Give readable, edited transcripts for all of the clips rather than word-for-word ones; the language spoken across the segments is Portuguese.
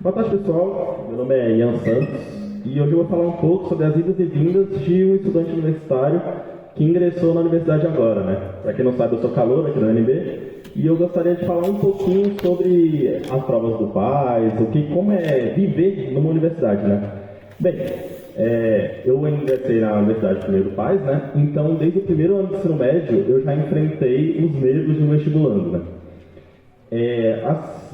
Boa tarde, pessoal. Meu nome é Ian Santos e hoje eu vou falar um pouco sobre as idas e vindas de um estudante universitário que ingressou na universidade agora, né? Para quem não sabe, eu sou calouro aqui da UNB e eu gostaria de falar um pouquinho sobre as provas do PAS, como é viver numa universidade, né? Bem, eu ingressei na Universidade primeiro do PAS, né? Então, desde o primeiro ano do ensino médio, eu já enfrentei os medos de um vestibulando, né?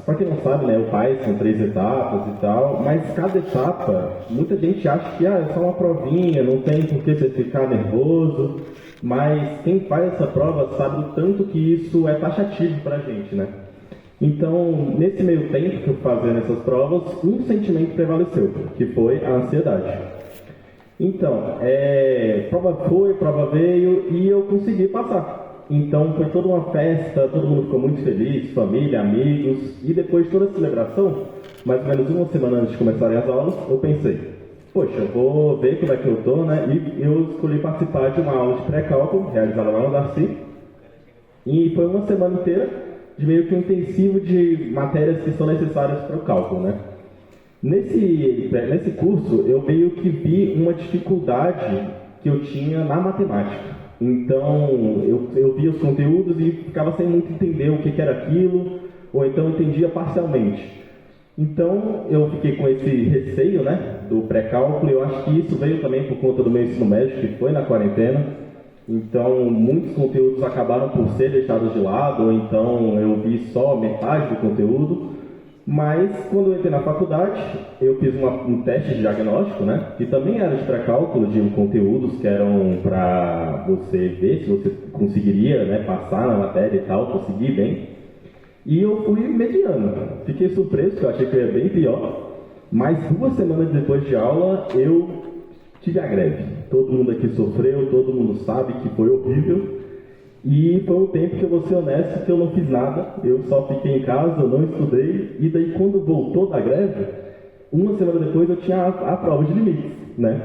Para quem não sabe, né, o PAS são 3 etapas e tal, mas cada etapa, muita gente acha que é só uma provinha, não tem por que você ficar nervoso, mas quem faz essa prova sabe o tanto que isso é taxativo para a gente, né? Então, nesse meio tempo que eu fazendo essas provas, um sentimento prevaleceu, que foi a ansiedade. Então, prova foi, prova veio e eu consegui passar. Então foi toda uma festa, todo mundo ficou muito feliz, família, amigos, e depois de toda a celebração, mais ou menos uma semana antes de começarem as aulas, eu pensei, poxa, eu vou ver como é que eu estou, né? E eu escolhi participar de uma aula de pré-cálculo, realizada lá no Darcy, e foi uma semana inteira de meio que um intensivo de matérias que são necessárias para o cálculo, né? Nesse curso, eu meio que vi uma dificuldade que eu tinha na matemática. Então, eu via os conteúdos e ficava sem muito entender o que era aquilo, ou então entendia parcialmente. Então, eu fiquei com esse receio, né, do pré-cálculo, e eu acho que isso veio também por conta do meu ensino médio, que foi na quarentena. Então, muitos conteúdos acabaram por ser deixados de lado, ou então eu vi só metade do conteúdo. Mas, quando eu entrei na faculdade, eu fiz um teste de diagnóstico, né? Que também era de pré-cálculo, de conteúdos que eram para você ver se você conseguiria, né, passar na matéria e tal, conseguir bem. E eu fui mediano. Fiquei surpreso, porque eu achei que eu ia bem pior. Mas 2 semanas depois de aula, eu tive a greve. Todo mundo aqui sofreu, todo mundo sabe que foi horrível. E foi um tempo que eu vou ser honesto que eu não fiz nada, eu só fiquei em casa, eu não estudei, e daí quando voltou da greve, uma semana depois eu tinha a prova de limites, né?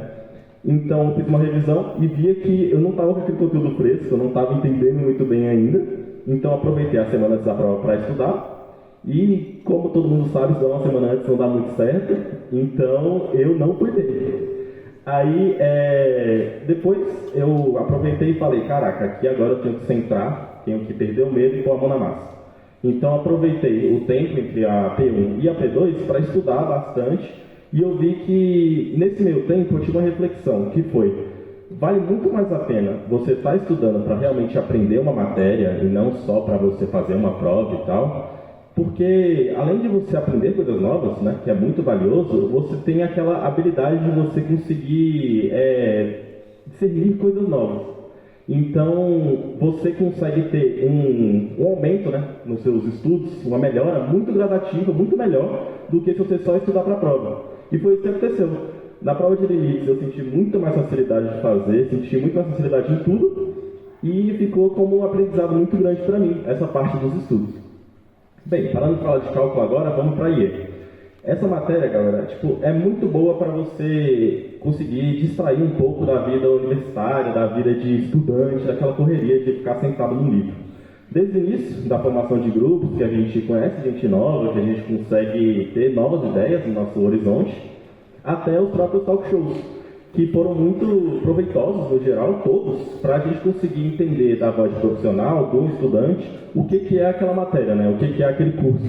Então eu fiz uma revisão e via que eu não estava com aquele conteúdo fresco, eu não estava entendendo muito bem ainda, então aproveitei a semana antes da prova para estudar, e como todo mundo sabe, estudar uma semana antes não dá muito certo, então eu não fui bem. Aí, depois eu aproveitei e falei, caraca, aqui agora eu tenho que centrar, tenho que perder o medo e pôr a mão na massa. Então aproveitei o tempo entre a P1 e a P2 para estudar bastante, e eu vi que nesse meio tempo eu tive uma reflexão, que foi, vale muito mais a pena você estar estudando para realmente aprender uma matéria e não só para você fazer uma prova e tal, porque além de você aprender coisas novas, né, que é muito valioso, você tem aquela habilidade de você conseguir discernir coisas novas. Então, você consegue ter um aumento, né, nos seus estudos, uma melhora muito gradativa, muito melhor do que se você só estudar para a prova. E foi isso que aconteceu. Na prova de limites eu senti muito mais facilidade de fazer, senti muito mais facilidade em tudo, e ficou como um aprendizado muito grande para mim, essa parte dos estudos. Bem, parando de falar de cálculo agora, vamos para a IE. Essa matéria, galera, é muito boa para você conseguir distrair um pouco da vida universitária, da vida de estudante, daquela correria de ficar sentado no livro. Desde o início da formação de grupos, que a gente conhece gente nova, que a gente consegue ter novas ideias no nosso horizonte, até os próprios talk shows, que foram muito proveitosos, no geral, todos, para a gente conseguir entender da voz profissional, do estudante, o que é aquela matéria, né? O que é aquele curso.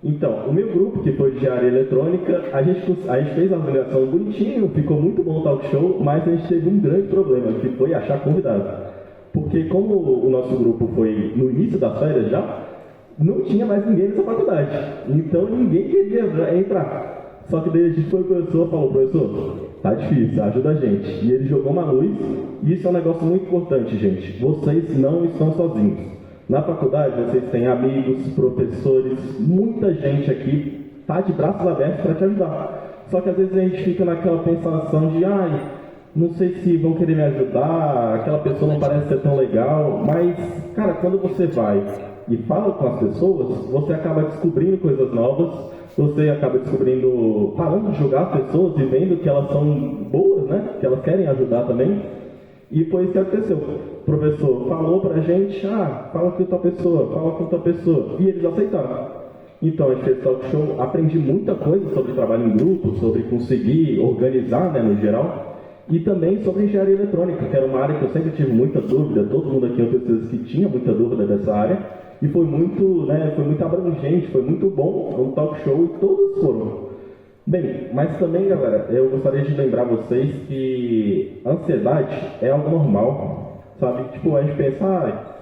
Então, o meu grupo, que foi de engenharia eletrônica, a gente fez a avaliação bonitinho, ficou muito bom o talk show, mas a gente teve um grande problema, que foi achar convidado. Porque como o nosso grupo foi no início das férias já, não tinha mais ninguém nessa faculdade. Então ninguém queria entrar. Só que daí a gente foi pro professor e falou, professor, tá difícil, ajuda a gente. E ele jogou uma luz, e isso é um negócio muito importante, gente. Vocês não estão sozinhos. Na faculdade, vocês têm amigos, professores, muita gente aqui tá de braços abertos para te ajudar. Só que às vezes a gente fica naquela pensação de, não sei se vão querer me ajudar, aquela pessoa não parece ser tão legal, mas, cara, quando você vai e fala com as pessoas, você acaba descobrindo coisas novas, você acaba descobrindo, parando de julgar as pessoas e vendo que elas são boas, né? Que elas querem ajudar também. E foi isso que aconteceu. O professor falou pra gente, fala com outra pessoa, fala com outra pessoa. E eles aceitaram. Então, a gente fez talk show, aprendi muita coisa sobre trabalho em grupo, sobre conseguir organizar, né, no geral, e também sobre engenharia eletrônica, que era uma área que eu sempre tive muita dúvida, todo mundo aqui eu tenho certeza que tinha muita dúvida dessa área, e foi muito, né, foi muito abrangente, foi muito bom o talk show, e todos foram. Bem, mas também, galera, eu gostaria de lembrar vocês que ansiedade é algo normal, sabe? Tipo, a gente pensa,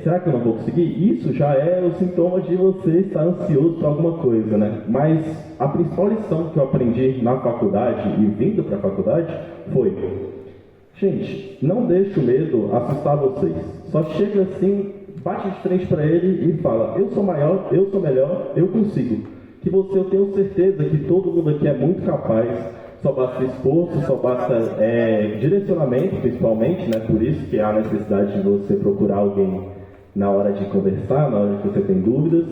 será que eu não vou conseguir? Isso já é o sintoma de você estar ansioso por alguma coisa, né? Mas a principal lição que eu aprendi na faculdade e vindo para a faculdade foi: gente, não deixe o medo assustar vocês. Só chega assim, bate de frente para ele e fala: eu sou maior, eu sou melhor, eu consigo. Que você, eu tenho certeza que todo mundo aqui é muito capaz. Só basta esforço, só basta direcionamento, principalmente, né? Por isso que há a necessidade de você procurar alguém na hora de conversar, na hora que você tem dúvidas.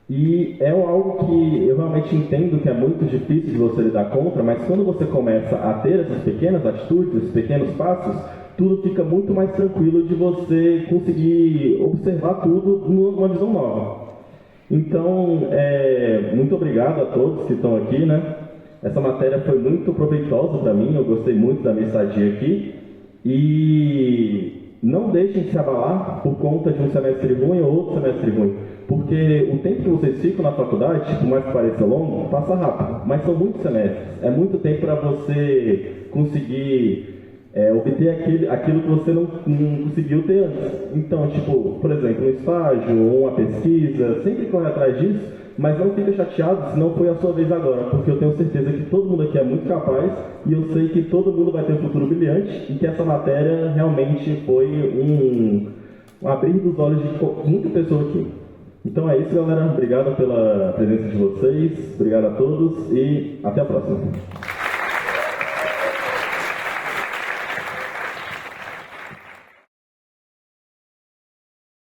E é algo que eu realmente entendo que é muito difícil de você lidar contra, mas quando você começa a ter essas pequenas atitudes, esses pequenos passos, tudo fica muito mais tranquilo de você conseguir observar tudo numa visão nova. Então, muito obrigado a todos que estão aqui, né? Essa matéria foi muito proveitosa para mim, eu gostei muito da minha estadia aqui. E não deixem de se abalar por conta de um semestre ruim ou outro semestre ruim. Porque o tempo que vocês ficam na faculdade, por mais que pareça longo, passa rápido. Mas são muitos semestres. É muito tempo para você conseguir obter aquilo que você não conseguiu ter antes. Então, tipo, por exemplo, um estágio, uma pesquisa, sempre corre atrás disso. Mas não fica chateado se não foi a sua vez agora, porque eu tenho certeza que todo mundo aqui é muito capaz e eu sei que todo mundo vai ter um futuro brilhante e que essa matéria realmente foi um abrir dos olhos de muita pessoa aqui. Então é isso, galera. Obrigado pela presença de vocês, obrigado a todos e até a próxima.